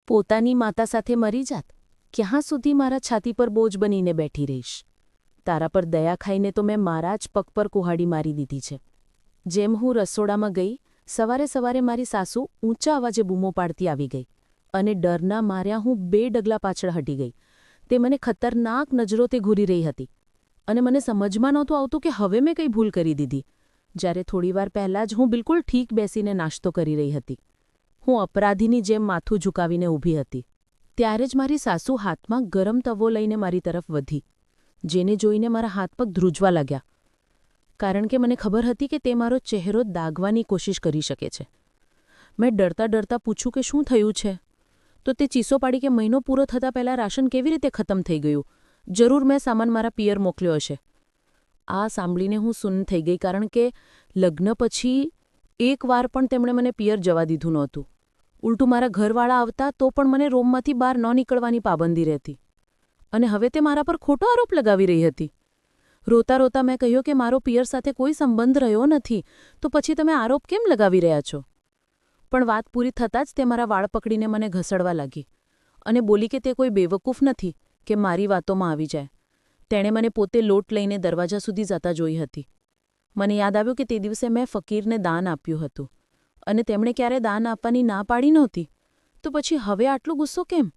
પોતાની માતા સાથે મરી જાત, ક્યાં સુધી મારા છાતી પર બોજ બનીને બેઠી રહીશ? તારા પર દયા ખાઈને તો મેં મારા જ પગ પર કુહાડી મારી દીધી છે. જેમ હું રસોડામાં ગઈ, સવારે સવારે મારી સાસુ ઊંચા અવાજે બૂમો પાડતી આવી ગઈ અને ડરના માર્યા હું 2 ડગલા પાછળ હટી ગઈ. તે મને ખતરનાક નજરોથી ઘૂરી રહી હતી અને મને સમજમાં નહોતું આવતું કે હવે મેં કંઈ ભૂલ કરી દીધી, જ્યારે થોડીવાર પહેલાં જ હું બિલકુલ ઠીક બેસીને નાસ્તો કરી રહી હતી. હું અપરાધીની જેમ માથું ઝુકાવીને ઊભી હતી. ત્યારે જ મારી સાસુ હાથમાં ગરમ તવો લઈને મારી તરફ વધી, જેને જોઈને મારા હાથ પગ ધ્રુજવા લાગ્યા, કારણ કે મને ખબર હતી કે તે મારો ચહેરો દાગવાની કોશિશ કરી શકે છે. મેં ડરતા ડરતા પૂછ્યું કે શું થયું છે? તો તે ચીસો પાડી કે મહિનો પૂરો થતાં પહેલાં રાશન કેવી રીતે ખતમ થઈ ગયું? જરૂર મેં સામાન મારા પિયર મોકલ્યો હશે. આ સાંભળીને હું સૂન થઈ ગઈ, કારણ કે લગ્ન પછી એકવાર પણ તેમણે મને પિયર જવા દીધું નહોતું. ઉલટું મારા ઘરવાળા આવતા તો પણ મને રૂમમાંથી બહાર ન નીકળવાની પાબંદી રહેતી, અને હવે તે મારા પર ખોટો આરોપ લગાવી રહી હતી. રોતા રોતા મેં કહ્યું કે મારો પિયર સાથે કોઈ સંબંધ રહ્યો નથી, તો પછી તમે આરોપ કેમ લગાવી રહ્યા છો? પણ વાત પૂરી થતાં જ તે મારા વાળ પકડીને મને ઘસડવા લાગી અને બોલી કે તે કોઈ બેવકૂફ નથી કે મારી વાતોમાં આવી જાય. તેણે મને પોતે લોટ લઈને દરવાજા સુધી જતા જોઈ હતી. મને યાદ આવ્યું કે તે દિવસે મેં ફકીરને દાન આપ્યું હતું અને તેમણે ક્યારે દાન આપવાની ના પાડી નહોતી, તો પછી હવે આટલો ગુસ્સો કેમ?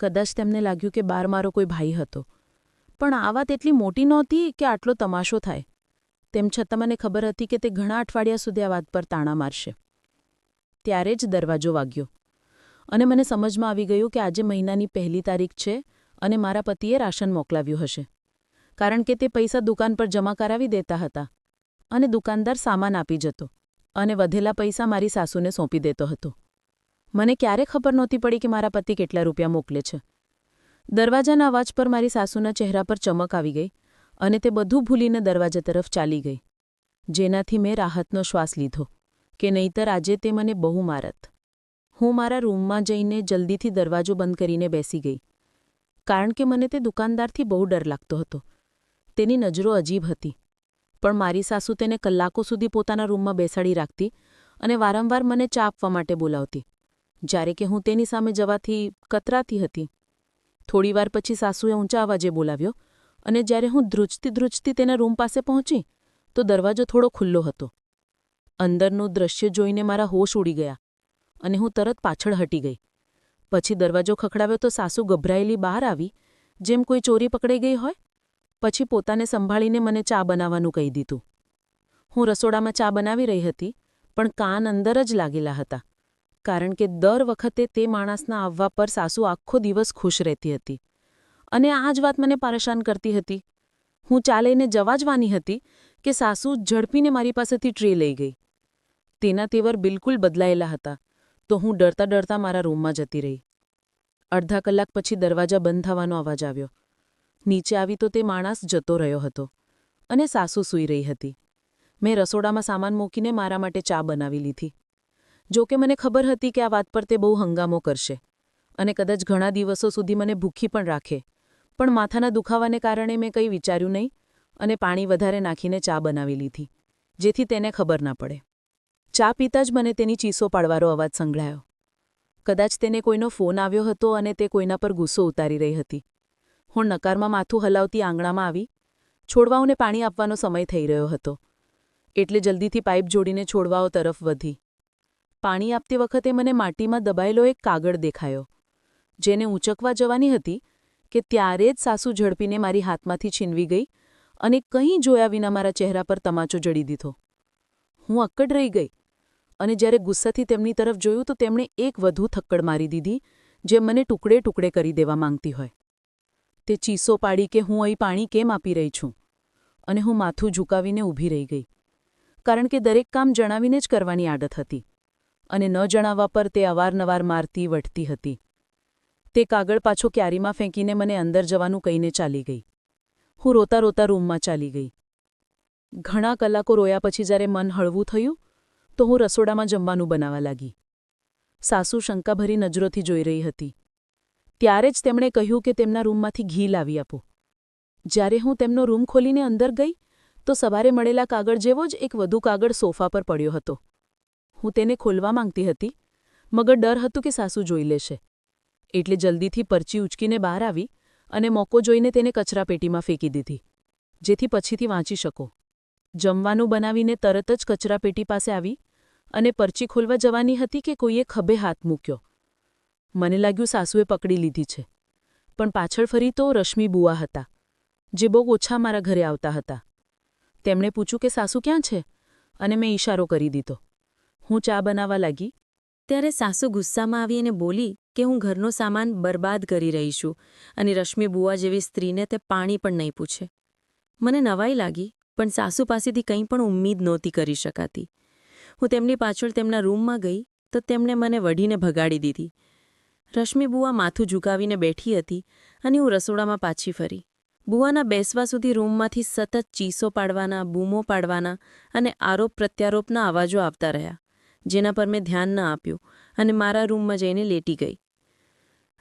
કદાચ તેમને લાગ્યું કે બહાર મારો કોઈ ભાઈ હતો, પણ આ વાત એટલી મોટી નહોતી કે આટલો તમાશો થાય. તેમ છતાં મને ખબર હતી કે તે ઘણા અઠવાડિયા સુધી આ વાત પર તાણા મારશે. ત્યારે જ દરવાજો વાગ્યો અને મને સમજમાં આવી ગયું કે આજે મહિનાની 1લી તારીખ છે અને મારા પતિએ રાશન મોકલાવ્યું હશે, કારણ કે તે પૈસા દુકાન પર જમા કરાવી દેતા હતા અને દુકાનદાર સામાન આપી જતો અને વધેલા પૈસા મારી સાસુને સોંપી દેતો હતો. મને ક્યારે ખબર નહોતી પડી કે મારા પતિ કેટલા રૂપિયા મોકલે છે. દરવાજાના અવાજ પર મારી સાસુના ચહેરા પર ચમક આવી ગઈ અને તે બધું ભૂલીને દરવાજા તરફ ચાલી ગઈ, જેનાથી મેં રાહતનો શ્વાસ લીધો કે નહીંતર આજે તે મને બહુ મારત. હું મારા રૂમમાં જઈને જલ્દીથી દરવાજો બંધ કરીને બેસી ગઈ, કારણ કે મને તે દુકાનદારથી બહુ ડર લાગતો હતો. તેની નજરો અજીબ હતી, પણ મારી સાસુ તેને કલાકો સુધી પોતાના રૂમમાં બેસાડી રાખતી અને વારંવાર મને ચા આપવા માટે બોલાવતી, જ્યારે કે હું તેની સામે જવાથી કતરાતી હતી. થોડીવાર પછી સાસુએ ઊંચા અવાજે બોલાવ્યો અને જ્યારે હું ધ્રુજતી ધ્રુજતી તેના રૂમ પાસે પહોંચી તો દરવાજો થોડો ખુલ્લો હતો. અંદરનું દૃશ્ય જોઈને મારા હોશ ઉડી ગયા અને હું તરત પાછળ હટી ગઈ. પછી દરવાજો ખખડાવ્યો તો સાસુ ગભરાયેલી બહાર આવી, જેમ કોઈ ચોરી પકડાઈ ગઈ હોય. પછી પોતાને સંભાળીને મને ચા બનાવવાનું કહી દીધું. હું રસોડામાં ચા બનાવી રહી હતી, પણ કાન અંદર જ લાગેલા હતા, કારણ કે દર વખતે તે માણસના આવવા પર સાસુ આખો દિવસ ખુશ રહેતી હતી અને આ જ વાત મને પરેશાન કરતી હતી. હું ચા લઈને જવા જ વાની હતી કે સાસુ ઝડપીને મારી પાસેથી ટ્રે લઈ ગઈ. તેના તેવર બિલકુલ બદલાયેલા હતા, તો હું ડરતા ડરતા મારા રૂમમાં જતી રહી. અડધા કલાક પછી દરવાજા બંધ થવાનો અવાજ આવ્યો. નીચે આવી તો તે માણસ જતો રહ્યો હતો અને સાસુ સૂઈ રહી હતી. મેં રસોડામાં સામાન મૂકીને મારા માટે ચા બનાવી લીધી. જો કે મને ખબર હતી કે આ વાત પર તે બહુ હંગામો કરશે અને કદાચ ઘણા દિવસો સુધી મને ભૂખી પણ રાખે, પણ માથાના દુખાવાને કારણે મેં કંઈ વિચાર્યું નહીં અને પાણી વધારે નાખીને ચા બનાવી લીધી, જેથી તેને ખબર ના પડે. ચા પીતા જ મને તેની ચીસો પાડવાનો અવાજ સંભળાયો. કદાચ તેને કોઈનો ફોન આવ્યો હતો અને તે કોઈના પર ગુસ્સો ઉતારી રહી હતી. હું નકારમાં માથું હલાવતી આંગણામાં આવી. છોડવાઓને પાણી આપવાનો સમય થઈ રહ્યો હતો, એટલે જલ્દીથી પાઇપ જોડીને છોડવાઓ તરફ વધી. પાણી આપતી વખતે મને માટીમાં દબાયેલો એક કાગળ દેખાયો, જેને ઊંચકવા જવાની હતી કે ત્યારે જ સાસુ ઝડપીને મારી હાથમાંથી છીનવી ગઈ અને કંઈ જોયા વિના મારા ચહેરા પર તમાચો જડી દીધો. હું અક્કડ રહી ગઈ અને જ્યારે ગુસ્સાથી તેમની તરફ જોયું તો તેમણે એક વધુ થપ્પડ મારી દીધી, જે મને ટુકડે ટુકડે કરી દેવા માંગતી હોય. તે ચીસો પાડી કે હું અહીં પાણી કેમ આપી રહી છું, અને હું માથું ઝુકાવીને ઊભી રહી ગઈ, કારણ કે દરેક કામ જણાવીને જ કરવાની આદત હતી અને ન જણાવવા પર તે અવારનવાર મારતી વઢતી હતી. તે કાગળ પાછો ક્યારીમાં ફેંકીને મને અંદર જવાનું કહીને ચાલી ગઈ. હું રોતા રોતા રૂમમાં ચાલી ગઈ. ઘણા કલાકો રોયા પછી જ્યારે મન હળવું થયું તો હું રસોડામાં જમવાનું બનાવવા લાગી. સાસુ શંકાભરી નજરોથી જોઈ રહી હતી. ત્યારે જ તેમણે કહ્યું કે તેમના રૂમમાંથી ઘી લાવી આપો. જ્યારે હું તેમનો રૂમ ખોલીને અંદર ગઈ તો સવારે મળેલા કાગળ જેવો જ એક વધુ કાગળ સોફા પર પડ્યો હતો. હું તેને ખોલવા માંગતી હતી, મગર ડર હતું કે સાસુ જોઈ લેશે. એટલે જલ્દીથી પરચી ઉચકીને બહાર આવી અને મોકો જોઈને તેને કચરાપેટીમાં ફેંકી દીધી, જેથી પછીથી વાંચી શકો. જમવાનું બનાવીને તરત જ કચરાપેટી પાસે આવી અને પરચી ખોલવા જવાની હતી કે કોઈએ ખભે હાથ મૂક્યો. મને લાગ્યું સાસુએ પકડી લીધી છે, પણ પાછળ ફરી તો રશ્મિ બુઆ હતા, જે બહુ ઓછા મારા ઘરે આવતા હતા. તેમણે પૂછ્યું કે સાસુ ક્યાં છે, અને મેં ઈશારો કરી દીધો. હું ચા બનાવવા લાગી ત્યારે સાસુ ગુસ્સામાં આવી અને બોલી કે હું ઘરનો સામાન બરબાદ કરી રહી છું અને રશ્મિ બુઆ જેવી સ્ત્રીને તે પાણી પણ નહીં પૂછે. મને નવાઈ લાગી, પણ સાસુ પાસેથી કંઈ પણ ઉમ્મીદ નહોતી કરી શકાતી. હું તેમની પાછળ તેમના રૂમમાં ગઈ તો તેમણે મને વઢીને ભગાડી દીધી. રશ્મિ બુઆ માથું ઝુકાવીને બેઠી હતી અને હું રસોડામાં પાછી ફરી. બુઆના બેસવા સુધી રૂમમાંથી સતત ચીસો પાડવાના, બૂમો પાડવાના અને આરોપ પ્રત્યારોપના અવાજો આવતા રહ્યા, જેના પર મેં ધ્યાન ન આપ્યું અને મારા રૂમમાં જઈને લેટી ગઈ.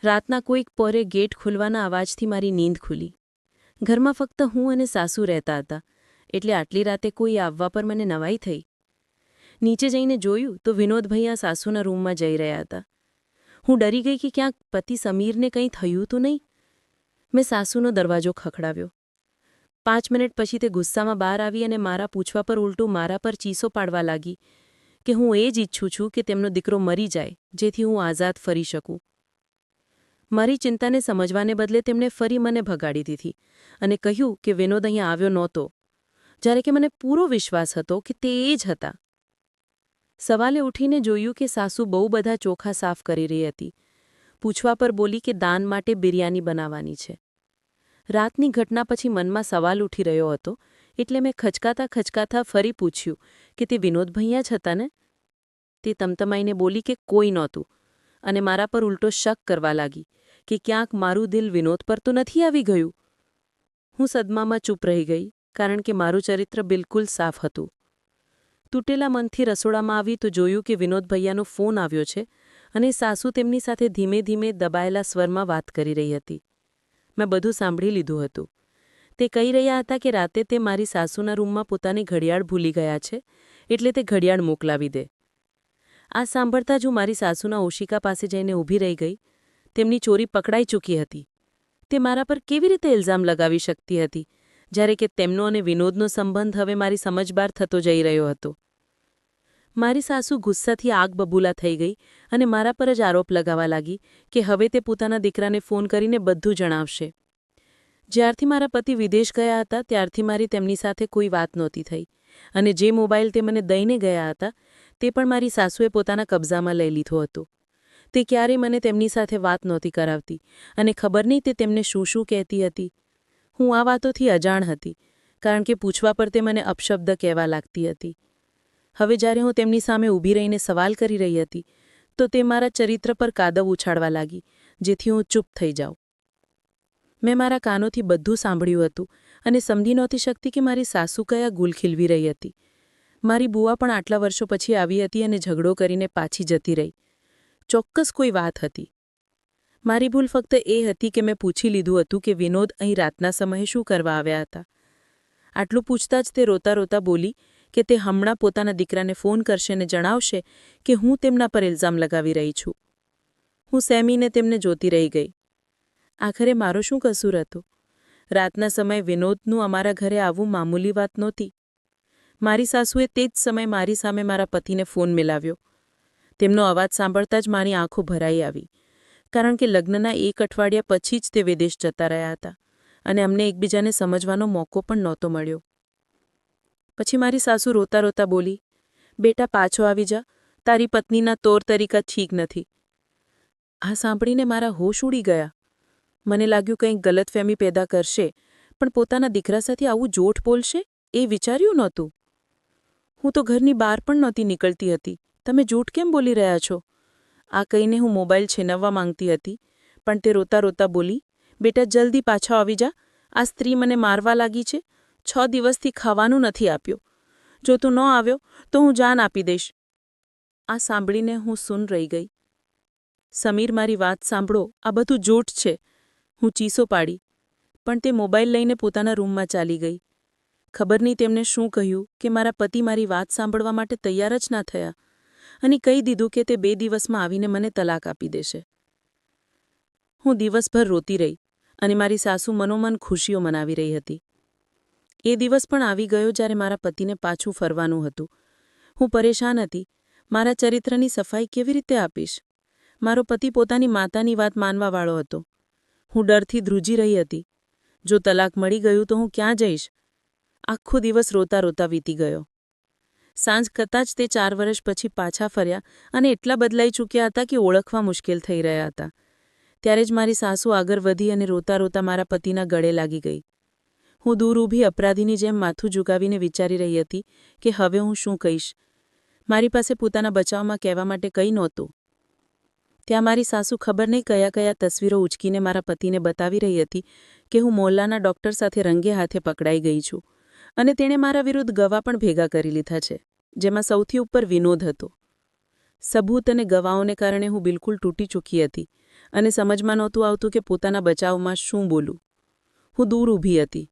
રાતના કોઈક પોરે ગેટ ખુલવાના અવાજથી મારી નીંદ ખુલી. ઘરમાં ફક્ત હું અને સાસુ રહેતા હતા, એટલે આટલી રાતે કોઈ આવવા પર મને નવાઈ થઈ. નીચે જઈને જોયું તો વિનોદ ભૈયા સાસુના રૂમમાં જઈ રહ્યા હતા. હું ડરી ગઈ કે ક્યાંક પતિ સમીરને કંઈ થયું તો નહીં. મેં સાસુનો દરવાજો ખખડાવ્યો. 5 મિનિટ પછી તે ગુસ્સામાં બહાર આવી અને મારા પૂછવા પર ઉલટું મારા પર ચીસો પાડવા લાગી કે હું એ જ ઈચ્છું છું કે તેમનો દીકરો મરી જાય, જેથી હું આઝાદ ફરી શકું. મારી ચિંતાને સમજવાને બદલે તેમણે ફરી મને ભગાડી દીધી અને કહ્યું કે વિનોદ અહીંયા આવ્યો નહોતો, જ્યારે કે મને પૂરો વિશ્વાસ હતો કે તે એ જ હતા. સવાલે ઉઠીને જોયું કે સાસુ બહુ બધા ચોખા સાફ કરી રહી હતી. પૂછવા પર બોલી કે દાન માટે બિરયાની બનાવવાની છે. રાતની ઘટના પછી મનમાં સવાલ ઉઠી રહ્યો હતો, એટલે મેં ખચકાતા ખચકાતા ફરી પૂછ્યું કે તે વિનોદ ભૈયા જ હતા ને? તે તમતમાઈને બોલી કે કોઈ નહોતું અને મારા પર ઉલટો શક કરવા લાગી કે ક્યાંક મારું દિલ વિનોદ પર તો નથી આવી ગયું. હું સદમામાં ચૂપ રહી ગઈ, કારણ કે મારું ચરિત્ર બિલકુલ સાફ હતું. તૂટેલા મનથી રસોડામાં આવી તો જોયું કે વિનોદ ભૈયાનો ફોન આવ્યો છે અને સાસુ તેમની સાથે ધીમે ધીમે દબાયેલા સ્વરમાં વાત કરી રહી હતી. મેં બધું સાંભળી લીધું હતું. તે કહી રહ્યા હતા કે રાતે તે મારી સાસુના રૂમમાં પોતાની ઘડિયાળ ભૂલી ગયા છે, એટલે તે ઘડિયાળ મોકલાવી દે. આ સાંભળતા જ હું મારી સાસુના ઓશિકા પાસે જઈને ઊભી રહી ગઈ. તેમની ચોરી પકડાઈ ચૂકી હતી. તે મારા પર કેવી રીતે ઇલ્ઝામ લગાવી શકતી હતી, જ્યારે કે તેમનો અને વિનોદનો સંબંધ હવે મારી સમજ બહાર થતો જઈ રહ્યો હતો. મારી સાસુ ગુસ્સાથી આગ બબૂલા થઈ ગઈ અને મારા પર જ આરોપ લગાવવા લાગી કે હવે તે પોતાના દીકરાને ફોન કરીને બધું જણાવશે. જ્યારથી મારા પતિ વિદેશ ગયા હતા ત્યારથી મારી તેમની સાથે કોઈ વાત નહોતી થઈ, અને જે મોબાઈલ તે મને દઈને ગયા હતા તે પણ મારી સાસુએ પોતાના કબજામાં લઈ લીધો હતો. તે ક્યારેય મને તેમની સાથે વાત નહોતી કરાવતી અને ખબર નહીં તે તેમને શું શું કહેતી હતી. હું આ વાતોથી અજાણ હતી, કારણ કે પૂછવા પર તે મને અપશબ્દ કહેવા લાગતી હતી. હવે જ્યારે હું તેમની સામે ઊભી રહીને સવાલ કરી રહી હતી તો તે મારા ચરિત્ર પર કાદવ ઉછાળવા લાગી, જેથી હું ચૂપ થઈ જાઉં. મેં મારા કાનોથી બધું સાંભળ્યું હતું અને સમજી નહોતી શકતી કે મારી સાસુ કયા ગુલ ખીલવી રહી હતી. મારી બુઆ પણ આટલા વર્ષો પછી આવી હતી અને ઝઘડો કરીને પાછી જતી રહી. ચોક્કસ કોઈ વાત હતી. મારી ભૂલ ફક્ત એ હતી કે મેં પૂછી લીધું હતું કે વિનોદ અહીં રાતના સમયે શું કરવા આવ્યા હતા. આટલું પૂછતાં જ તે રોતા રોતા બોલી કે તે હમણાં પોતાના દીકરાને ફોન કરશે અને જણાવશે કે હું તેમના પર ઇલ્ઝામ લગાવી રહી છું. હું સેમીને તેમને જોતી રહી ગઈ. આખરે મારો શું કસૂર હતો? રાતના સમયે વિનોદનું અમારા ઘરે આવવું મામૂલી વાત નહોતી. મારી સાસુએ તે જ સમયે મારી સામે મારા પતિને ફોન મિલાવ્યો. તેમનો અવાજ સાંભળતા જ મારી આંખો ભરાઈ આવી, કારણ કે લગ્નના 1 અઠવાડિયા પછી જ તે વિદેશ જતા રહ્યા હતા અને અમને એકબીજાને સમજવાનો મોકો પણ નહોતો મળ્યો. પછી મારી સાસુ રોતા રોતા બોલી, બેટા પાછો આવી જા, તારી પત્નીના તોર તરીકા ઠીક નથી. આ સાંભળીને મારા હોશ ઉડી ગયા. મને લાગ્યું કંઈક ગલતફહેમી પેદા કરશે, પણ પોતાના દીકરા સાથે આવું જોઠ બોલશે એ વિચાર્યું નહોતું. હું તો ઘરની બહાર પણ નહોતી નીકળતી હતી. તમે જૂઠ કેમ બોલી રહ્યા છો? આ કહીને હું મોબાઈલ છીનવવા માંગતી હતી, પણ તે રોતા રોતા બોલી, બેટા જલ્દી પાછો આવી જા, આ સ્ત્રી મને મારવા લાગી છે. 6 દિવસથી ખાવાનું નથી આપ્યું. જો તું ન આવ્યો તો હું જાન આપી દઈશ. આ સાંભળીને હું સૂન રહી ગઈ. સમીર, મારી વાત સાંભળો, આ બધું જૂઠ છે. હું ચીસો પાડી, પણ તે મોબાઈલ લઈને પોતાના રૂમમાં ચાલી ગઈ. ખબર નહીં તેમને શું કહ્યું કે મારા પતિ મારી વાત સાંભળવા માટે તૈયાર જ ના થયા અને કહી દીધું કે તે 2 દિવસમાં આવીને મને તલાક આપી દેશે. હું દિવસભર રોતી રહી અને મારી સાસુ મનોમન ખુશીઓ મનાવી રહી હતી. એ દિવસ પણ આવી ગયો જ્યારે મારા પતિને પાછું ફરવાનું હતું. હું પરેશાન હતી. મારા ચરિત્રની સફાઈ કેવી રીતે આપીશ? મારો પતિ પોતાની માતાની વાત માનવાવાળો હતો. હું ડરથી ધ્રુજી રહી હતી. જો તલાક મળી ગયું તો હું ક્યાં જઈશ? આખો દિવસ રોતા રોતા વીતી ગયો. સાંજ કરતાં જ તે 4 વર્ષ પછી પાછા ફર્યા અને એટલા બદલાઈ ચૂક્યા હતા કે ઓળખવા મુશ્કેલ થઈ રહ્યા હતા. ત્યારે જ મારી સાસુ આગળ વધી અને રોતા રોતા મારા પતિના ગળે લાગી ગઈ. હું દૂર ઊભી અપરાધીની જેમ માથું ઝુકાવીને વિચારી રહી હતી કે હવે હું શું કહીશ. મારી પાસે પોતાના બચાવમાં કહેવા માટે કંઈ નહોતું. ત્યાં મારી સાસુ ખબર નહીં કયા કયા તસવીરો ઉચકીને મારા પતિને બતાવી રહી હતી કે હું મોહલ્લાના ડૉક્ટર સાથે રંગે હાથે પકડાઈ ગઈ છું અને તેણે મારા વિરુદ્ધ ગવાહ પણ ભેગા કરી લીધા છે, જેમાં સૌથી ઉપર વિનોદ હતો. સબૂત અને ગવાહોને કારણે હું બિલકુલ તૂટી ચૂકી હતી અને સમજમાં નહોતું આવતું કે પોતાના બચાવમાં શું બોલું. હું દૂર ઊભી હતી.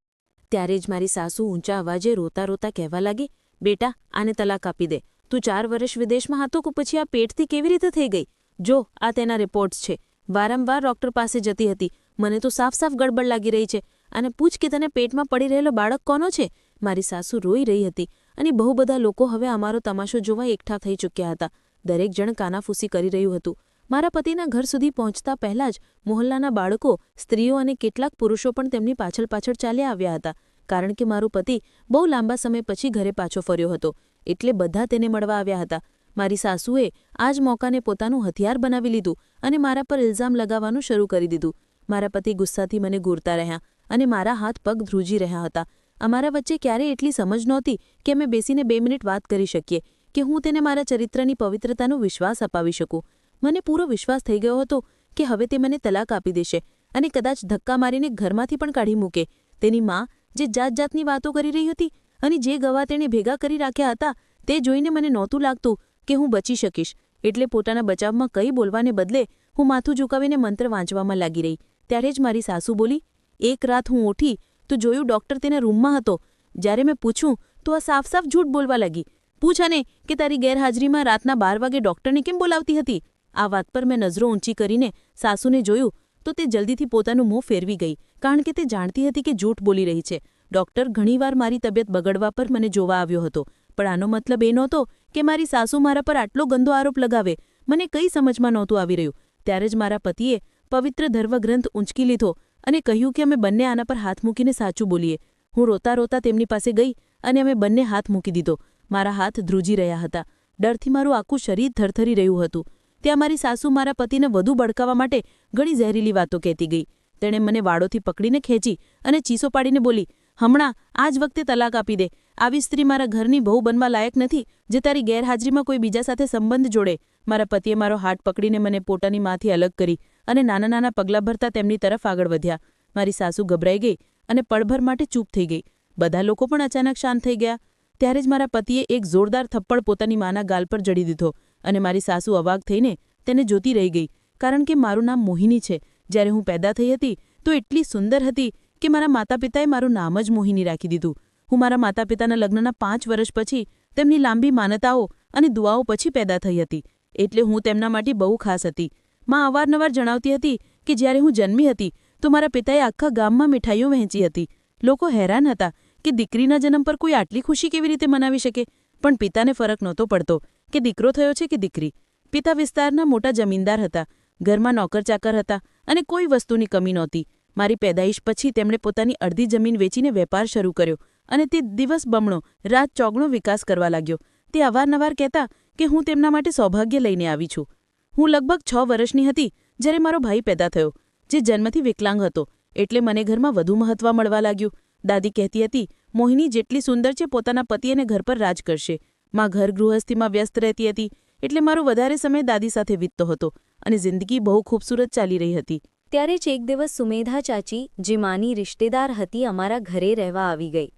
ત્યારે જ મારી સાસુ ઊંચા અવાજે રોતા રોતા કહેવા લાગી, બેટા, આને તલાક આપી દે. તું 4 વર્ષ વિદેશમાં હતો કે પછી આ પેટથી કેવી રીતે થઈ ગઈ? જો, આ તેના રિપોર્ટ્સ છે. વારંવાર ડૉક્ટર પાસે જતી હતી. મને તો સાફ સાફ ગડબડ લાગી રહી છે. અને પૂછ કે તને પેટમાં પડી રહેલો બાળક કોનો છે? મારી સાસુ રોઈ રહી હતી અને બહુ બધા લોકો હવે અમારો તમાશો જોવા એકઠા થઈ ચૂક્યા હતા. દરેક જણ કાનાફૂસી કરી રહ્યું હતું. મારા પતિના ઘર સુધી પહોંચતા પહેલાં જ મોહલ્લાના બાળકો, સ્ત્રીઓ અને કેટલાક પુરુષો પણ તેમની પાછળ પાછળ ચાલ્યા આવ્યા હતા. કારણ કે મારો પતિ બહુ લાંબા સમય પછી ઘરે પાછો ફર્યો હતો, એટલે બધા તેને મળવા આવ્યા હતા. મારી સાસુએ આ જ મોકાને પોતાનું હથિયાર બનાવી લીધું અને મારા પર ઇલ્ઝામ લગાવવાનું શરૂ કરી દીધું. મારા પતિ ગુસ્સાથી મને ઘૂરતા રહ્યા અને મારા હાથ પગ ધ્રુજી રહ્યા હતા. અમારા વચ્ચે ક્યારેય એટલી સમજ નહોતી કે અમે બેસીને 2 મિનિટ વાત કરી શકીએ, કે હું તેને મારા ચરિત્રની પવિત્રતાનો વિશ્વાસ અપાવી શકું. મને પૂરો વિશ્વાસ થઈ ગયો હતો કે હવે તે મને તલાક આપી દેશે અને કદાચ ધક્કા મારીને ઘરમાંથી પણ કાઢી મૂકે. તેની મા જે જાત જાતની વાતો કરી રહી હતી અને જે ગવાહ તેણે ભેગા કરી રાખ્યા હતા, તે જોઈને મને નહોતું લાગતું કે હું બચી શકીશ. એટલે પોતાના બચાવમાં કંઈ બોલવાને બદલે હું માથું ઝુકાવીને મંત્ર વાંચવામાં લાગી રહી. ત્યારે જ મારી સાસુ બોલી, એક રાત હું ઉઠી તો જોયું ડૉક્ટર તેના રૂમમાં હતો. જ્યારે મેં પૂછ્યું તો આ સાફ સાફ જૂઠ બોલવા લાગી. પૂછ અને કે તારી ગેરહાજરીમાં રાતના 12 વાગે ડૉક્ટરને કેમ બોલાવતી હતી? આ વાત પર મેં નજરો ઊંચી કરીને સાસુને જોયું તો તે જલ્દીથી પોતાનું મોં ફેરવી ગઈ, કારણ કે તે જાણતી હતી કે જૂઠ બોલી રહી છે. ડૉક્ટર ઘણીવાર મારી તબિયત બગડવા પર મને જોવા આવ્યો હતો, પણ આનો મતલબ એ નહોતો કે મારી સાસુ મારા પર આટલો ગંદો આરોપ લગાવે. મને કંઈ સમજમાં નહોતું આવી રહ્યું. ત્યારે જ મારા પતિએ પવિત્ર ધર્મગ્રંથ ઊંચકી લીધો અને કહ્યું કે અમે બંને આના પર હાથ મૂકીને સાચું બોલીએ. હું રોતા રોતા તેમની પાસે ગઈ અને અમે બંને હાથ મૂકી દીધો. મારા હાથ ધ્રુજી રહ્યા હતા. ડરથી મારું આખું શરીર થરથરી રહ્યું હતું. ત્યાં મારી સાસુ મારા પતિને વધુ ભડકાવવા માટે ઘણી ઝેરીલી વાતો કહેતી ગઈ. તેણે મને વાળોથી પકડીને ખેંચી અને ચીસો પાડીને બોલી, હમણાં આ જ વખતે તલાક આપી દે. આવી સ્ત્રી મારા ઘરની બહુ બનવા લાયક નથી જે તારી ગેરહાજરીમાં કોઈ બીજા સાથે સંબંધ જોડે. મારા પતિએ મારો હાથ પકડીને મને પોતાની માંથી અલગ કરી અને નાના નાના પગલાં ભરતા તેમની તરફ આગળ વધ્યા. મારી સાસુ ગભરાઈ ગઈ અને પળભર માટે ચૂપ થઈ ગઈ. બધા લોકો પણ અચાનક શાંત થઈ ગયા. ત્યારે જ મારા પતિએ એક જોરદાર થપ્પડ પોતાની માના ગાલ પર જડી દીધો અને મારી સાસુ અવાક થઈને તેને જોતી રહી ગઈ. કારણ કે મારું નામ મોહિની છે. જ્યારે હું પેદા થઈ હતી તો એટલી સુંદર હતી કે મારા માતા પિતાએ મારું નામ જ મોહિની રાખી દીધું. હું મારા માતા પિતાના લગ્નના 5 વર્ષ પછી તેમની લાંબી માનતાઓ અને દુઆઓ પછી પેદા થઈ હતી, એટલે હું તેમના માટે બહુ ખાસ હતી. માં અવારનવાર જણાવતી હતી કે જ્યારે હું જન્મી હતી તો મારા પિતાએ આખા ગામમાં મીઠાઈઓ વહેંચી હતી. લોકો હેરાન હતા કે દીકરીના જન્મ પર કોઈ આટલી ખુશી કેવી રીતે મનાવી શકે, પણ પિતાને ફરક નહોતો પડતો કે દીકરો થયો છે કે દીકરી. પિતા વિસ્તારના મોટા જમીનદાર હતા, ઘરમાં નોકર ચાકર હતા અને કોઈ વસ્તુની કમી નહોતી. મારી પેદાઈશ પછી તેમણે પોતાની અડધી જમીન વેચીને વેપાર શરૂ કર્યો અને તે દિવસ બમણો રાત ચોગણો વિકાસ કરવા લાગ્યો. તે અવારનવાર કહેતા કે હું તેમના માટે સૌભાગ્ય લઈને આવી છું. હું લગભગ 6 વર્ષની હતી જ્યારે મારો ભાઈ પેદા થયો, જે જન્મથી વિકલાંગ હતો, એટલે મને ઘરમાં વધુ મહત્વ મળવા લાગ્યું. દાદી કહેતી હતી, મોહિની જેટલી સુંદર છે પોતાના પતિ અને ઘર પર રાજ કરશે. માં ઘર ગૃહસ્થીમાં વ્યસ્ત રહેતી હતી, એટલે મારો વધારે સમય દાદી સાથે વીતતો હતો અને જિંદગી બહુ ખૂબસૂરત ચાલી રહી હતી. ત્યારે જ એક દિવસ સુમેધા ચાચી, જે માની રિશ્તેદાર હતી, અમારા ઘરે રહેવા આવી ગઈ.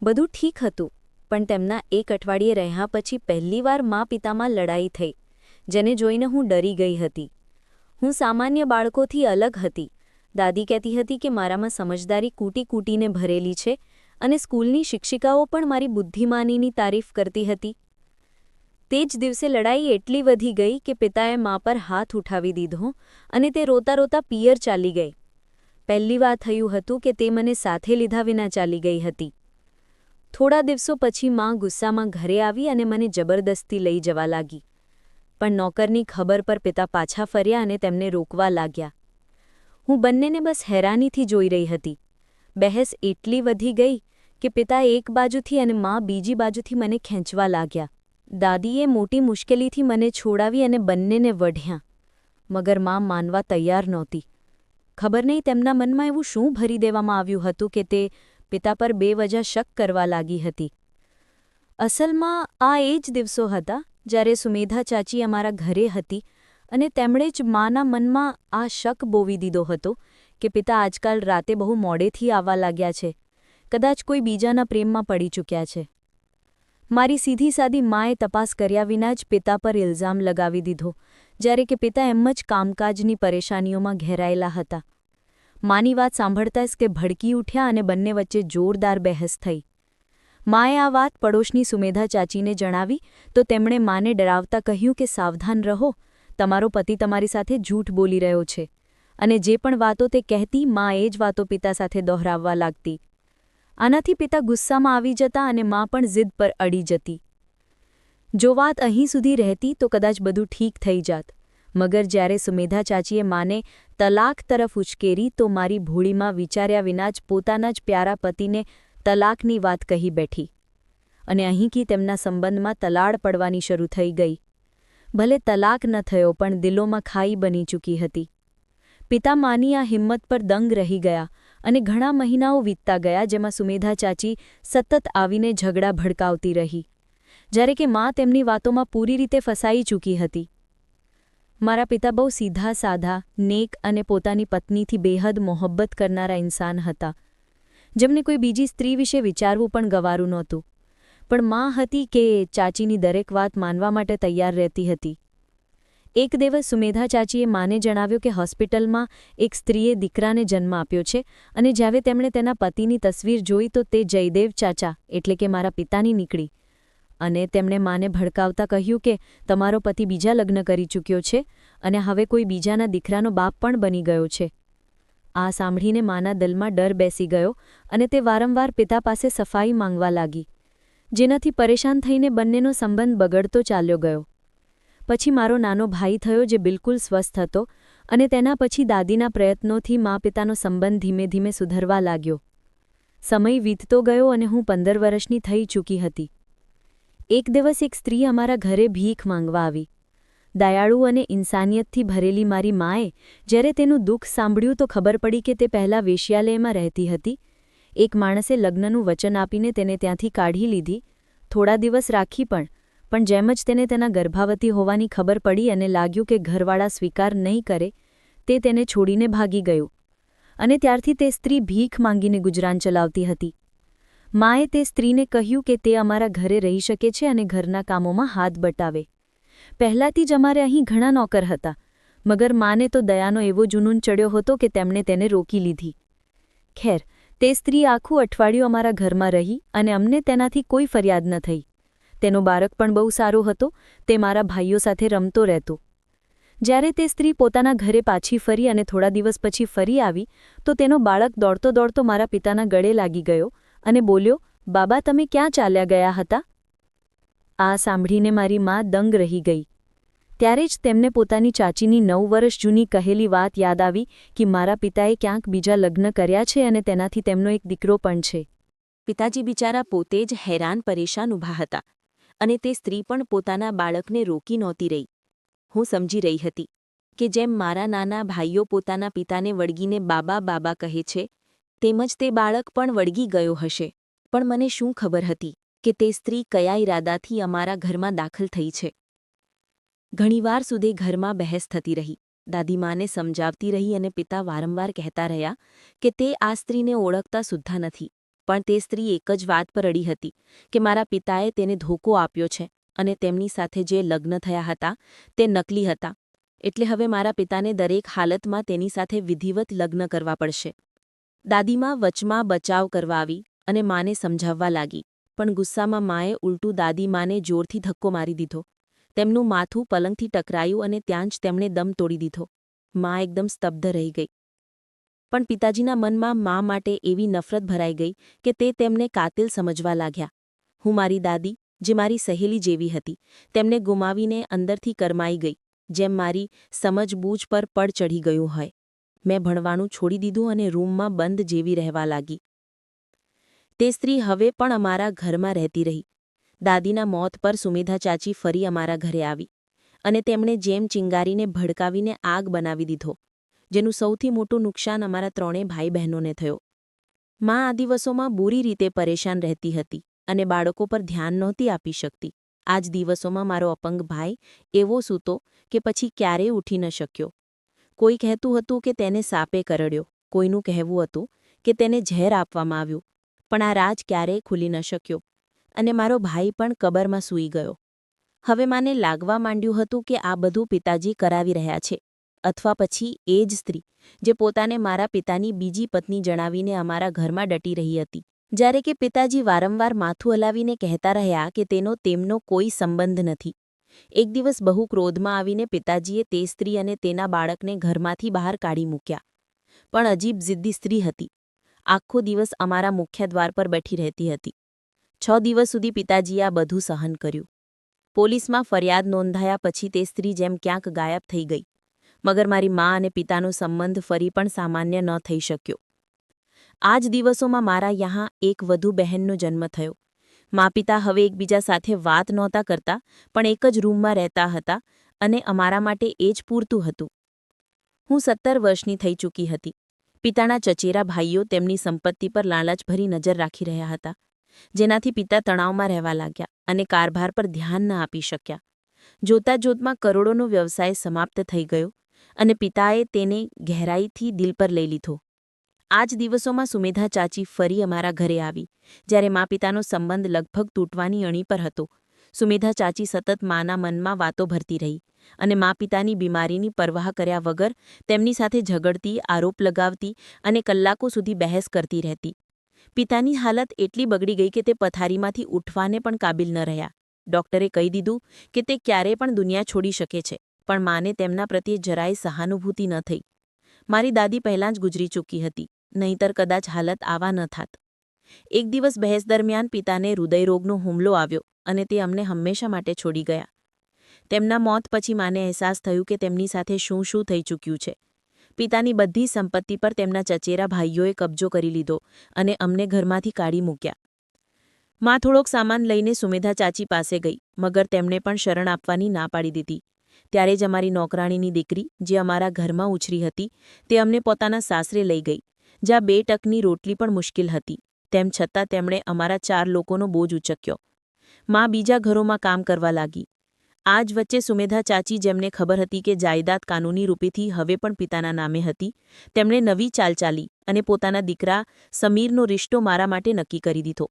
બધું ઠીક હતું, પણ તેમના 1 અઠવાડિયે રહ્યા પછી પહેલીવાર મા પિતામાં લડાઈ થઈ, જેને જોઈને હું ડરી ગઈ હતી. હું સામાન્ય બાળકોથી અલગ હતી. દાદી કહેતી હતી કે મારામાં સમજદારી કૂટી કૂટીને ભરેલી છે અને સ્કૂલની શિક્ષિકાઓ પણ મારી બુદ્ધિમાનીની તારીફ કરતી હતી. તે જ દિવસે લડાઈ એટલી વધી ગઈ કે પિતાએ મા પર હાથ ઉઠાવી દીધો અને તે રોતા રોતા પિયર ચાલી ગઈ. પહેલી વાર થયું હતું કે તે મને સાથે લીધા વિના ચાલી ગઈ હતી. થોડા દિવસો પછી મા ગુસ્સામાં ઘરે આવી અને મને જબરદસ્તી લઈ જવા લાગી. પણ નોકરની ખબર પર પિતા પાછા ફર્યા અને તેમને રોકવા લાગ્યા. હું બંનેને બસ હેરાનીથી જોઈ રહી હતી. બહેસ એટલી વધી ગઈ કે પિતા એક બાજુથી અને મા બીજી બાજુથી મને ખેંચવા લાગ્યા. દાદીએ મોટી મુશ્કેલીથી મને છોડાવી અને બંનેને વઢ્યાં. મગર મા માનવા તૈયાર નહોતી. ખબર નહીં તેમના મનમાં એવું શું ભરી દેવામાં આવ્યું હતું કે તે પિતા પર બેવજહ શક કરવા લાગી હતી. અસલમાં આ એ જ દિવસો હતા જ્યારે સુમેધા ચાચી અમારા ઘરે હતી અને તેમણે જ માના મનમાં આ શક બોવી દીધો હતો કે પિતા આજકાલ રાતે બહુ મોડેથી આવવા લાગ્યા છે. કદાચ કોઈ બીજાના પ્રેમમાં પડી ચૂક્યા છે. મારી સીધી સાદી માએ તપાસ કર્યા વિના જ પિતા પર ઇલ્ઝામ લગાવી દીધો, જ્યારે કે પિતા એમ જ કામકાજની પરેશાનીઓમાં ઘેરાયેલા હતા. માની વાત સાંભળતા જ તે ભડકી ઉઠ્યા અને બંને વચ્ચે જોરદાર બહેસ થઈ. માએ આ વાત પડોશની સુમેધા ચાચીને જણાવી તો તેમણે માને ડરાવતા કહ્યું કે સાવધાન રહો, તમારો પતિ તમારી સાથે જૂઠ બોલી રહ્યો છે. અને જે પણ વાતો તે કહેતી મા એ જ વાતો પિતા સાથે દોહરાવવા લાગતી. આનાથી પિતા ગુસ્સામાં આવી જતા અને મા પણ જીદ પર અડી જતી. જો વાત અહીં સુધી રહેતી તો કદાચ બધું ઠીક થઈ જાત. મગર જ્યારે સુમેધા ચાચીએ માને તલાક તરફ ઉશ્કેરી તો મારી ભોળીમાં વિચાર્યા વિના જ પોતાના જ પ્યારા પતિને તલાકની વાત કહી બેઠી. અને અહીંથી તેમના સંબંધમાં તલાડ પડવાની શરૂ થઈ ગઈ. ભલે તલાક ન થયો પણ દિલોમાં ખાઈ બની ચૂકી હતી. પિતા માની આ હિંમત પર દંગ રહી ગયા અને ઘણા મહિનાઓ વીતતા ગયા જેમાં સુમેધા ચાચી સતત આવીને ઝઘડા ભડકાવતી રહી, જ્યારે કે મા તેમની વાતોમાં પૂરી રીતે ફસાઈ ચૂકી હતી. મારા પિતા બહુ સીધા સાધા, નેક અને પોતાની પત્નીથી બેહદ મોહબ્બત કરનારા ઇન્સાન હતા, જેમને કોઈ બીજી સ્ત્રી વિશે વિચારવું પણ ગવારું નહોતું. પણ મા હતી કે ચાચીની દરેક વાત માનવા માટે તૈયાર રહેતી હતી. એક દિવસ સુમેધા ચાચીએ માને જણાવ્યું કે હોસ્પિટલમાં એક સ્ત્રીએ દીકરાને જન્મ આપ્યો છે અને જ્યારે તેમણે તેના પતિની તસવીર જોઈ તો તે જયદેવ ચાચા એટલે કે મારા પિતાની નીકળી. અને તેમણે માને ભડકાવતા કહ્યું કે તમારો પતિ બીજા લગ્ન કરી ચૂક્યો છે અને હવે કોઈ બીજાના દીકરાનો બાપ પણ બની ગયો છે. આ સાંભળીને માના દિલમાં ડર બેસી ગયો અને તે વારંવાર પિતા પાસે સફાઈ માંગવા લાગી, જેનાથી પરેશાન થઈને બંનેનો સંબંધ બગડતો ચાલ્યો ગયો. પછી મારો નાનો ભાઈ થયો જે બિલકુલ સ્વસ્થ હતો અને તેના પછી દાદીના પ્રયત્નોથી મા પિતાનો સંબંધ ધીમે ધીમે સુધરવા લાગ્યો. સમય વીતતો ગયો અને હું 15 વર્ષની થઈ ચૂકી હતી. એક દિવસ એક સ્ત્રી અમારા ઘરે ભીખ માંગવા આવી. દયાળુ અને ઇન્સાનિયતથી ભરેલી મારી માએ જ્યારે તેનું દુઃખ સાંભળ્યું તો ખબર પડી કે તે પહેલાં વેશ્યાલયમાં રહેતી હતી. એક માણસે લગ્નનું વચન આપીને તેને ત્યાંથી કાઢી લીધી, થોડા દિવસ રાખી પણ જેમ જ તેને તેના ગર્ભાવતી હોવાની ખબર પડી અને લાગ્યું કે ઘરવાળા સ્વીકાર નહીં કરે, તે તેને છોડીને ભાગી ગયું. અને ત્યારથી તે સ્ત્રી ભીખ માંગીને ગુજરાન ચલાવતી હતી. માએ તે સ્ત્રીને કહ્યું કે તે અમારા ઘરે રહી શકે છે અને ઘરના કામોમાં હાથ બટાવે. પહેલાંથી જ અમારે અહીં ઘણા નોકર હતા, મગર માને તો દયાનો એવો જુનૂન ચડ્યો હતો કે તેમણે તેને રોકી લીધી. ખેર, તે સ્ત્રી આખું અઠવાડિયું અમારા ઘરમાં રહી અને અમને તેનાથી કોઈ ફરિયાદ ન થઈ. તેનો બાળક પણ બહુ સારો હતો, તે મારા ભાઈઓ સાથે રમતો રહેતો. જ્યારે તે સ્ત્રી પોતાના ઘરે પાછી ફરી અને થોડા દિવસ પછી ફરી આવી તો તેનો બાળક દોડતો દોડતો મારા પિતાના ગળે લાગી ગયો અને બોલ્યો, બાબા તમે ક્યાં ચાલ્યા ગયા હતા? આ સાંભળીને મારી મા દંગ રહી ગઈ. ત્યારે જ તેમને પોતાની ચાચીની 9 વર્ષ જૂની કહેલી વાત યાદ આવી કે મારા પિતાએ ક્યાંક બીજા લગ્ન કર્યા છે અને તેનાથી તેમનો એક દીકરો પણ છે. પિતાજી બિચારા પોતે જ હેરાન પરેશાન ઊભા હતા અને તે સ્ત્રી પણ પોતાના બાળકને રોકી નહોતી રહી. હું સમજી રહી હતી કે જેમ મારા નાના ભાઈઓ પોતાના પિતાને વળગીને બાબા બાબા કહે છે, તેમજ તે બાળક પણ વળગી ગયો હશે. પણ મને શું ખબર હતી કે તે સ્ત્રી કયા ઈરાદાથી અમારા ઘરમાં દાખલ થઈ છે. ઘણીવાર સુધી ઘરમાં બહેસ થતી રહી. દાદીમાને સમજાવતી રહી અને પિતા વારંવાર કહેતા રહ્યા કે તે આ સ્ત્રીને ઓળખતા સુદ્ધા નથી. પણ તે સ્ત્રી એક જ વાત પર અડી હતી કે મારા પિતાએ તેને ધોકો આપ્યો છે અને તેમની સાથે જે લગ્ન થયા હતા તે નકલી હતા, એટલે હવે મારા પિતાને દરેક હાલતમાં તેની સાથે વિધિવત લગ્ન કરવા પડશે. દાદીમા વચમાં બચાવ કરવા આવી અને માને સમજાવવા લાગી, પણ ગુસ્સામાં માએ ઉલટું દાદીમાને જોરથી ધક્કો મારી દીધો તેમનું માથું પલંગથી ટકરાયું અને ત્યાં જ તેમણે દમ તોડી દીધો. મા એકદમ સ્તબ્ધ રહી ગઈ. પણ પિતાજીના મનમાં મા માટે એવી નફરત ભરાઈ ગઈ કે તે તેમને કાતિલ સમજવા લાગ્યા. હું મારી દાદી, જે મારી સહેલી જેવી હતી, તેમને ગુમાવીને અંદરથી કરમાઈ ગઈ, જેમ મારી સમજબૂઝ પર પડ ચઢી ગયું હોય. મેં ભણવાનું છોડી દીધું અને રૂમમાં બંધ જેવી રહેવા લાગી. તે સ્ત્રી હવે પણ અમારા ઘરમાં રહેતી રહી. દાદીના મોત પર સુમેધા ચાચી ફરી અમારા ઘરે આવી અને તેમણે જેમ ચિંગારીને ભડકાવીને આગ બનાવી દીધો, જેનું સૌથી મોટું નુકસાન અમારા 3 ભાઈ બહેનોને થયો. મા આ દિવસોમાં બુરી રીતે પરેશાન રહેતી હતી અને બાળકો પર ધ્યાન નહોતી આપી શકતી. આ જ દિવસોમાં મારો અપંગ ભાઈ એવો સૂતો કે પછી ક્યારેય ઉઠી ન શક્યો. કોઈ કહેતું હતું કે તેને સાપે કરડ્યો, કોઈનું કહેવું હતું કે તેને ઝેર આપવામાં આવ્યું, પણ આ રાજ ક્યારેય ખુલી ન શક્યો અને મારો ભાઈ પણ કબરમાં સૂઈ ગયો. હવે મને લાગવા માંડ્યું હતું કે આ બધું પિતાજી કરાવી રહ્યા છે, અથવા પછી એ જ સ્ત્રી જે પોતાને મારા પિતાની બીજી પત્ની જણાવીને અમારા ઘરમાં ડટી રહી હતી. જ્યારે કે પિતાજી વારંવાર માથું હલાવીને કહેતા રહ્યા કે તેમનો કોઈ સંબંધ નથી. એક દિવસ બહુ ક્રોધમાં આવીને પિતાજીએ તે સ્ત્રી અને તેના બાળકને ઘરમાંથી બહાર કાઢી મૂક્યા. પણ અજીબ જિદ્દી સ્ત્રી હતી. આખો દિવસ અમારા મુખ્ય દ્વાર પર બેઠી રહેતી હતી. 6 દિવસ સુધી પિતાજીએ આ બધું સહન કર્યું. પોલીસમાં ફરિયાદ નોંધાયા પછી તે સ્ત્રી જેમ ક્યાંક ગાયબ થઈ ગઈ. મગર મારી મા અને પિતાનો સંબંધ ફરી પણ સામાન્ય ન થઈ શક્યો. આ જ દિવસોમાં મારા યહાં એક વધુ બહેનનો જન્મ થયો. મા પિતા હવે એકબીજા સાથે વાત નહોતા કરતા, પણ એક જ રૂમમાં રહેતા હતા અને અમારા માટે એ જ પૂરતું હતું. હું 17 વર્ષની થઈ ચૂકી હતી. પિતાના ચચેરા ભાઈઓ તેમની સંપત્તિ પર લાલચભરી નજર રાખી રહ્યા હતા, જેનાથી પિતા તણાવમાં રહેવા લાગ્યા અને કારભાર પર ધ્યાન ન આપી શક્યા. જોતા જોતમાં કરોડોનો વ્યવસાય સમાપ્ત થઈ ગયો અને પિતાએ તેને ગહેરાઈથી દિલ પર લઈ લીધો. આ જ દિવસોમાં સુમેધા ચાચી ફરી અમારા ઘરે આવી, જ્યારે મા પિતાનો સંબંધ લગભગ તૂટવાની અણી પર હતો. સુમેધા ચાચી સતત માના મનમાં વાતો ભરતી રહી અને મા પિતાની બીમારીની પરવાહ કર્યા વગર તેમની સાથે ઝઘડતી, આરોપ લગાવતી અને કલાકો સુધી બહેસ કરતી રહેતી. પિતાની હાલત એટલી બગડી ગઈ કે તે પથારીમાંથી ઉઠવાને પણ કાબિલ ન રહ્યા. ડોક્ટરે કહી દીધું કે તે ક્યારેય પણ દુનિયા છોડી શકે છે, પણ માને તેમના પ્રત્યે જરાય સહાનુભૂતિ ન થઈ. મારી દાદી પહેલાં જ ગુજરી ચૂકી હતી, નહીંતર કદાચ હાલત આવા ન થાત. એક દિવસ બહેસ દરમિયાન પિતાને હૃદયરોગનો હુમલો આવ્યો અને તે અમને હંમેશા માટે છોડી ગયા. તેમના મોત પછી માને અહેસાસ થયું કે તેમની સાથે શું થઈ ચૂક્યું છે. પિતાની બધી સંપત્તિ પર તેમના ચચેરા ભાઈઓએ કબજો કરી લીધો અને અમને ઘરમાંથી કાઢી મૂક્યા. મા થોડોક સામાન લઈને સુમેધા ચાચી પાસે ગઈ, મગર તેમણે પણ શરણ આપવાની ના પાડી દીધી. ત્યારે જ અમારી નોકરાણીની દીકરી, જે અમારા ઘરમાં ઉછરી હતી, તે અમને પોતાના સાસરે લઈ ગઈ, જ્યાં 2 ટકની રોટલી પણ મુશ્કેલ હતી. તેમ છતાં તેમણે અમારા 4 લોકોનો બોજ ઉચક્યો. મા બીજા ઘરોમાં કામ કરવા લાગી. આ જ વચ્ચે સુમેધા ચાચી, જેમને ખબર હતી કે જાયદાદ કાનૂની રૂપેથી હવે પણ પિતાના નામે હતી, તેમણે નવી ચાલ ચાલી અને પોતાના દીકરા સમીરનો રિશ્તો મારા માટે નક્કી કરી દીધો.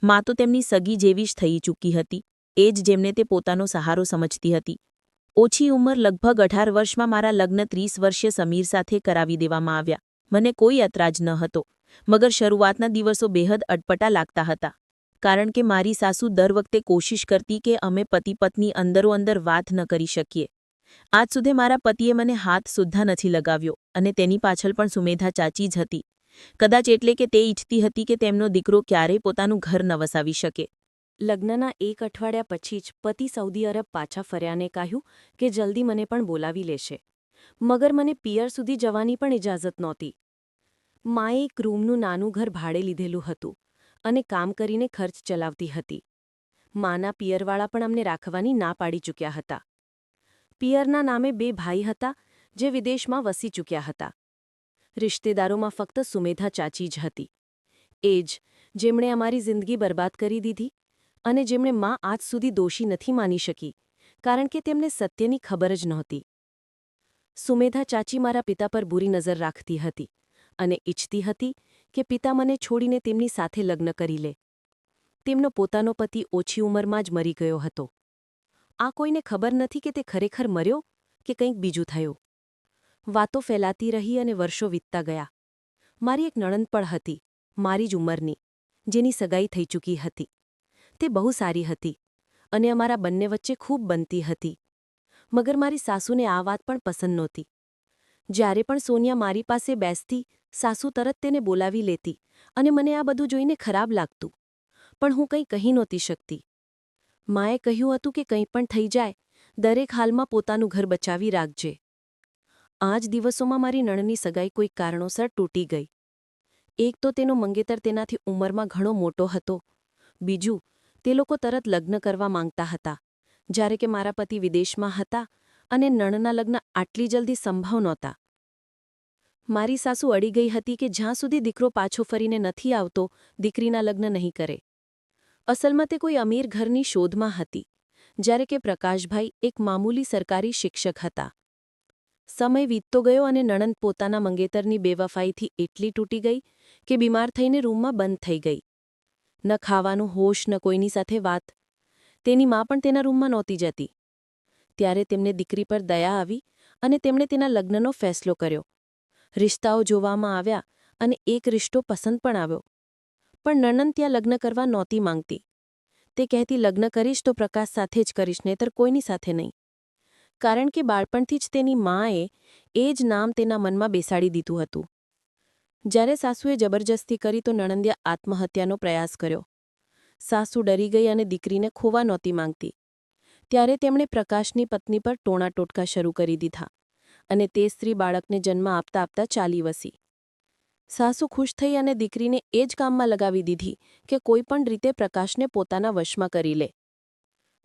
મા તો તેમની સગી જેવી જ થઈ ચૂકી હતી, એ જ જેમને તે પોતાનો સહારો સમજતી હતી. ઓછી ઉંમર, લગભગ 18 વર્ષમાં મારા લગ્ન 30 વર્ષીય સમીર સાથે કરાવી દેવામાં આવ્યા. મને કોઈ એતરાજ ન હતો, મગર શરૂઆતના દિવસો બેહદ અટપટા લાગતા હતા, કારણ કે મારી સાસુ દર વખતે કોશિશ કરતી કે અમે પતિ-પત્ની અંદરોઅંદર વાત ન કરી શકીએ. આજ સુધી મારા પતિએ મને હાથ સુદ્ધા નથી લગાવ્યો અને તેની પાછળ પણ સુમેધા ચાચી જ હતી. કદાચ એટલે કે તે ઈચ્છતી હતી કે તેમનો દીકરો ક્યારેય પોતાનું ઘર ન વસાવી શકે. લગ્નના 1 અઠવાડિયા પછી જ પતિ સાઉદી અરબ પાછા ફર્યાને કહ્યું કે જલ્દી મને પણ બોલાવી લેશે. મગર મને પિયર સુધી જવાની પણ ઇજાઝત નહોતી. માએ એક રૂમનું નાનું ઘર ભાડે લીધેલું હતું અને કામ કરીને ખર્ચ ચલાવતી હતી. માના પિયરવાળા પણ અમને રાખવાની ના પાડી ચૂક્યા હતા. પિયરના નામે 2 ભાઈ હતા, જે વિદેશમાં વસી ચૂક્યા હતા. રિશ્તેદારોમાં ફક્ત સુમેધા ચાચી જ હતી, એ જ જેમણે અમારી જિંદગી બરબાદ કરી દીધી અને જેમણે મા આજ સુધી દોષી નથી માની શકી, કારણ કે તેમને સત્યની ખબર જ નહોતી. સુમેધા ચાચી મારા પિતા પર બુરી નજર રાખતી હતી અને ઈચ્છતી હતી કે પિતા મને છોડીને તેમની સાથે લગ્ન કરી લે. તેમનો પોતાનો પતિ ઓછી ઉંમરમાં જ મરી ગયો હતો. આ કોઈને ખબર નથી કે તે ખરેખર મર્યો કે કંઈક બીજું થયું. વાતો ફેલાતી રહી અને વર્ષો વીતતા ગયા. મારી એક નણંદ પણ હતી, મારી જ ઉંમરની, જેની સગાઈ થઈ ચૂકી હતી. તે બહુ સારી હતી અને અમારા બંને વચ્ચે ખૂબ બનતી હતી. મગર મારી સાસુને આ વાત પણ પસંદ નહોતી. જ્યારે પણ સોનિયા મારી પાસે બેસતી, સાસુ તરત તેને બોલાવી લેતી અને મને આ બધું જોઈને ખરાબ લાગતું. પણ હું કંઈ કહી નહોતી શકતી. માએ કહ્યું હતું કે કંઈ પણ થઈ જાય, દરેક હાલમાં પોતાનું ઘર બચાવી રાખજે. આ જ દિવસોમાં મારી નણની સગાઈ કોઈક કારણોસર તૂટી ગઈ. એક તો તેનો મંગેતર તેનાથી ઉંમરમાં ઘણો મોટો હતો. બીજું, તે લોકો તરત લગ્ન કરવા માંગતા હતા, જ્યારે કે મારા પતિ વિદેશમાં હતા અને નણના લગ્ન આટલી જલ્દી સંભવ નહોતા. મારી સાસુ અડી ગઈ હતી કે જ્યાં સુધી દીકરો પાછો ફરીને નથી આવતો, દીકરીના લગ્ન નહીં કરે. અસલમાં તે કોઈ અમીર ઘરની શોધમાં હતી, જ્યારે કે પ્રકાશભાઈ એક મામૂલી સરકારી શિક્ષક હતા. સમય વીતતો ગયો અને નણંદ પોતાના મંગેતરની બેવફાઈથી એટલી તૂટી ગઈ કે બીમાર થઈને રૂમમાં બંધ થઈ ગઈ. ન ખાવાનું હોશ, ન કોઈની સાથે વાત. તેની મા પણ તેના રૂમમાં નહોતી જતી. ત્યારે તેમને દીકરી પર દયા આવી અને તેમણે તેના લગ્નનો ફેસલો કર્યો. રિશ્તાઓ જોવામાં આવ્યા અને એક રિશ્તો પસંદ પણ આવ્યો. પણ નણંદ ત્યાં લગ્ન કરવા નહોતી માંગતી. તે કહેતી, લગ્ન કરીશ તો પ્રકાશ સાથે જ કરીશ, નહીંતર કોઈની સાથે નહીં. કારણ કે બાળપણથી જ તેની માએ એ જ નામ તેના મનમાં બેસાડી દીધું હતું. જ્યારે સાસુએ જબરજસ્તી કરી તો નણંદે આત્મહત્યાનો પ્રયાસ કર્યો. સાસુ ડરી ગઈ અને દીકરીને ખોવા નહોતી માંગતી. ત્યારે તેમણે પ્રકાશની પત્ની પર ટોણા ટોટકા શરૂ કરી દીધા અને તે સ્ત્રી બાળકને જન્મ આપતા આપતા ચાલી વસી. સાસુ ખુશ થઈ અને દીકરીને એ જ કામમાં લગાવી દીધી કે કોઈ પણ રીતે પ્રકાશને પોતાના વશમાં કરી લે.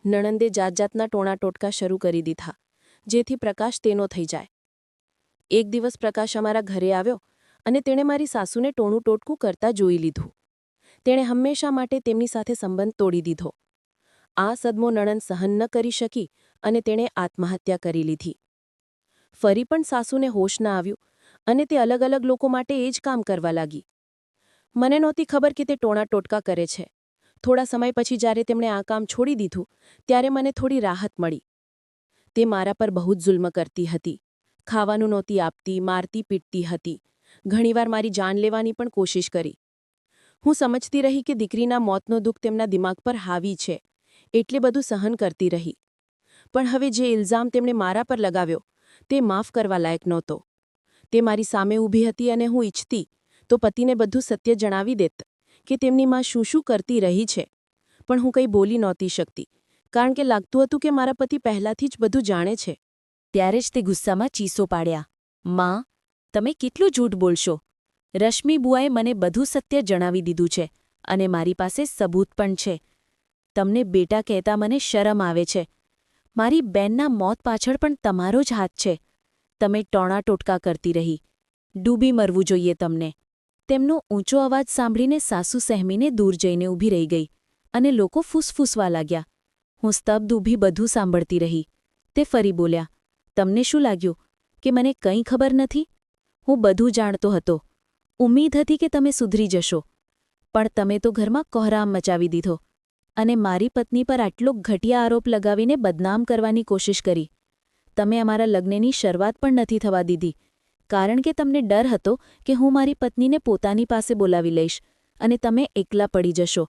નણંદે જાતજાતના ટોણા ટોટકા શરૂ કરી દીધા, જેથી પ્રકાશ તેનો થઈ જાય. એક દિવસ પ્રકાશ અમારા ઘરે આવ્યો અને તેણે મારી સાસુને ટોણું ટોટકું કરતા જોઈ લીધું. તેણે હંમેશા માટે તેમની સાથે સંબંધ તોડી દીધો. આ સદમો નણંદ સહન ન કરી શકી અને તેણે આત્મહત્યા કરી લીધી. ફરી પણ સાસુને હોશ ન આવ્યું અને તે અલગ અલગ લોકો માટે એ જ કામ કરવા લાગી. મને નહોતી ખબર કે તે ટોણા ટોટકા કરે છે. થોડા સમય પછી જ્યારે તેમણે આ કામ છોડી દીધું, ત્યારે મને થોડી રાહત મળી. તે મારા પર બહુ જ જુલ્મ કરતી હતી. ખાવાનું નહોતી આપતી, મારતી પીટતી હતી. ઘણીવાર મારી જાન લેવાની પણ કોશિશ કરી. હું સમજતી રહી કે દીકરીના મોતનો દુઃખ તેમના દિમાગ પર હાવી છે, એટલે બધું સહન કરતી રહી. પણ હવે જે ઇલ્ઝામ તેમણે મારા પર લગાવ્યો, તે માફ કરવા લાયક નહોતો. તે મારી સામે ઊભી હતી અને હું ઈચ્છતી તો પતિને બધું સત્ય જણાવી દેત કે તેમની માં શું શું કરતી રહી છે. પણ હું કંઈ બોલી નહોતી શકતી, કારણ કે લાગતું હતું કે મારા પતિ પહેલાંથી જ બધું જાણે છે. ત્યારે જ તે ગુસ્સામાં ચીસો પાડ્યા, માં, તમે કેટલું જૂઠ બોલશો? રશ્મિ બુઆએ મને બધું સત્ય જણાવી દીધું છે અને મારી પાસે સબૂત પણ છે. તમને બેટા કહેતા મને શરમ આવે છે. મારી બેનના મોત પાછળ પણ તમારો જ હાથ છે. તમે ટોણા ટોટકા કરતી રહી. ડૂબી મરવું જોઈએ તમને. તેમનો ઊંચો અવાજ સાંભળીને સાસુ સહેમીને દૂર જઈને ઊભી રહી ગઈ અને લોકો ફૂસફૂસવા લાગ્યા. હું સ્તબ્ધ ઊભી બધું સાંભળતી રહી. તે ફરી બોલ્યા, તમને શું લાગ્યું કે મને કંઈ ખબર નથી? હું બધું જાણતો હતો. ઉમ્મીદ હતી કે તમે સુધરી જશો. પણ તમે તો ઘરમાં કોહરામ મચાવી દીધો અને મારી પત્ની પર આટલો ઘટિયા આરોપ લગાવીને બદનામ કરવાની કોશિશ કરી. તમે અમારા લગ્નની શરૂઆત પણ નથી થવા દીધી, કારણ કે તમને ડર હતો કે હું મારી પત્નીને પોતાની પાસે બોલાવી લઈશ અને તમે એકલા પડી જશો.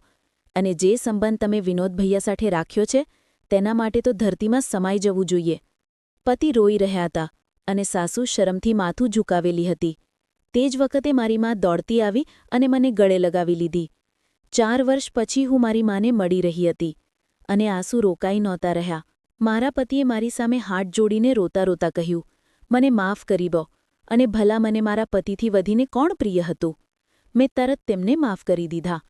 અને જે સંબંધ તમે વિનોદ ભૈયા સાથે રાખ્યો છે, તેના માટે તો ધરતીમાં સમાઈ જવું જોઈએ. પતિ રોઈ રહ્યા હતા અને સાસુ શરમથી માથું ઝુકાવેલી હતી. તે જ વખતે મારી મા દોડતી આવી અને મને ગળે લગાવી લીધી. 4 વર્ષ પછી હું મારી માને મળી રહી હતી અને આંસુ રોકાઈ નહોતા રહ્યા. મારા પતિએ મારી સામે હાથ જોડીને રોતા રોતા કહ્યું, મને માફ કરી દો. અને ભલા મને મારા પતિથી વધીને કોણ પ્રિય હતું? મેં તરત તેમને માફ કરી દીધા.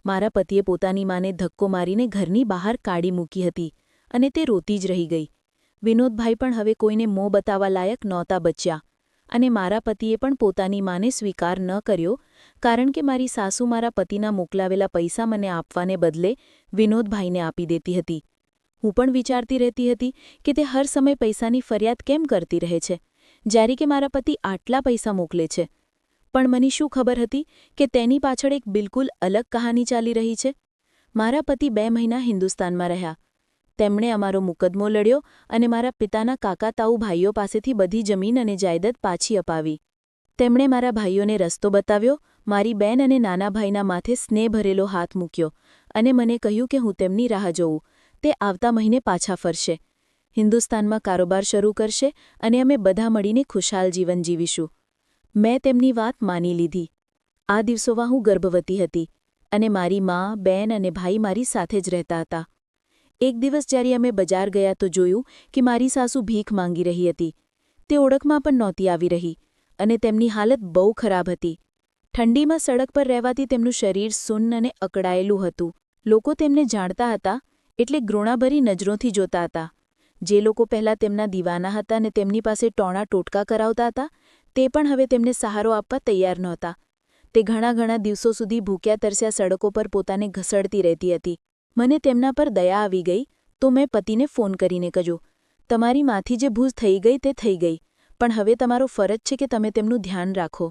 મારા પતિએ પોતાની માને ધક્કો મારીને ઘરની બહાર કાઢી મૂકી હતી અને તે રોતી જ રહી ગઈ. વિનોદભાઈ પણ હવે કોઈને મોં બતાવવા લાયક નહોતા બચ્યા અને મારા પતિએ પણ પોતાની માને સ્વીકાર ન કર્યો, કારણ કે મારી સાસુ મારા પતિના મોકલાવેલા પૈસા મને આપવાને બદલે વિનોદભાઈને આપી દેતી હતી. હું પણ વિચારતી રહેતી હતી કે તે હર સમય પૈસાની ફરિયાદ કેમ કરતી રહે છે, જ્યારે કે મારા પતિ આટલા પૈસા મોકલે છે. પણ મને શું ખબર હતી કે તેની પાછળ એક બિલકુલ અલગ કહાની ચાલી રહી છે. મારા પતિ 2 મહિના હિન્દુસ્તાનમાં રહ્યા. તેમણે અમારો મુકદ્દમો લડ્યો અને મારા પિતાના કાકા તાઉ ભાઈઓ પાસેથી બધી જમીન અને જાયદાદ પાછી અપાવી. તેમણે મારા ભાઈઓને રસ્તો બતાવ્યો, મારી બેન અને નાના ભાઈના માથે સ્નેહ ભરેલો હાથ મૂક્યો અને મને કહ્યું કે હું તેમની રાહ જોઉં. તે આવતા મહિને પાછા ફરશે. હિન્દુસ્તાનમાં કારોબાર શરૂ કરશે અને અમે બધા મળીને ખુશાલ જીવન જીવીશું. મેં તેમની વાત માની લીધી. આ દિવસોમાં હું ગર્ભવતી હતી અને મારી મા, બેન અને ભાઈ મારી સાથે જ રહેતા હતા. એક દિવસ જ્યારે અમે બજાર ગયા તો જોયું કે મારી સાસુ ભીખ માંગી રહી હતી. તે ઓળખમાં પણ નહોતી આવી રહી અને તેમની હાલત બહુ ખરાબ હતી. ઠંડીમાં સડક પર રહેવાથી તેમનું શરીર સૂન્ન અને અકળાયેલું હતું. લોકો તેમને જાણતા હતા એટલે ઘૃણાભરી નજરોથી જોતા હતા. જે લોકો પહેલાં તેમના દીવાના હતા અને તેમની પાસે ટોણા ટોટકા કરાવતા હતા તે પણ હવે તેમને સહારો આપવા તૈયાર નહોતા. તે ઘણા દિવસો સુધી ભૂખ્યા તરસ્યા સડકો પર પોતાને ઘસડતી રહેતી હતી. મને તેમના પર દયા આવી ગઈ તો મેં પતિને ફોન કરીને કહ્યું, તમારી માથી જે ભૂલ થઈ ગઈ તે થઈ ગઈ, પણ હવે તમારો ફરજ છે કે તમે તેમનું ધ્યાન રાખો.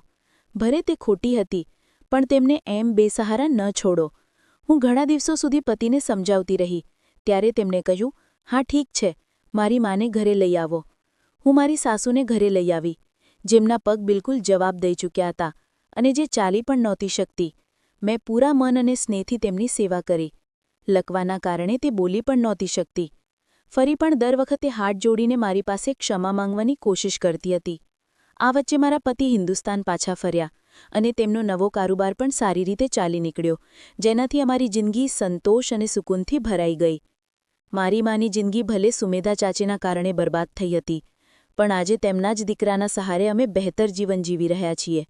ભલે તે ખોટી હતી પણ તેમને એમ બેસહારા ન છોડો. હું ઘણા દિવસો સુધી પતિને સમજાવતી રહી. ત્યારે તેમણે કહ્યું, હા ઠીક છે, મારી માને ઘરે લઈ આવો. હું મારી સાસુને ઘરે લઈ આવી, જેમના પગ બિલકુલ જવાબ દઈ ચૂક્યા હતા અને જે ચાલી પણ નહોતી શકતી. મેં પૂરા મન અને સ્નેહથી તેમની સેવા કરી. લકવાના કારણે તે બોલી પણ નહોતી શકતી. ફરી પણ દર વખતે હાથ જોડીને મારી પાસે ક્ષમા માંગવાની કોશિશ કરતી હતી. આ વચ્ચે મારા પતિ હિન્દુસ્તાન પાછા ફર્યા અને તેમનો નવો કારોબાર પણ સારી રીતે ચાલી નીકળ્યો, જેનાથી અમારી જિંદગી સંતોષ અને સુકૂનથી ભરાઈ ગઈ. મારી માની જિંદગી ભલે સુમેધા ચાચીના કારણે બરબાદ થઈ હતી, પણ આજે તેમના જ દીકરાના સહારે અમે બહેતર જીવન જીવી રહ્યા છીએ.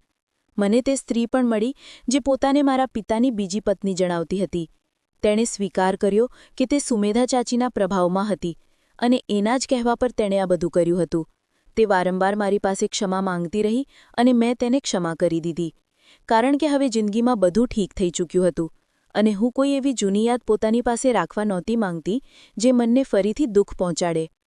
મને તે સ્ત્રી પણ મળી જે પોતાને મારા પિતાની બીજી પત્ની જણાવતી હતી. તેણે સ્વીકાર કર્યો કે તે સુમેધા ચાચીના પ્રભાવમાં હતી અને એના જ કહેવા પર તેણે આ બધું કર્યું હતું. તે વારંવાર મારી પાસે ક્ષમા માંગતી રહી અને મેં તેને ક્ષમા કરી દીધી, કારણ કે હવે જિંદગીમાં બધું ઠીક થઈ ચૂક્યું હતું અને હું કોઈ એવી જૂની યાદ પોતાની પાસે રાખવા નહોતી માંગતી જે મનને ફરીથી દુઃખ પહોંચાડે.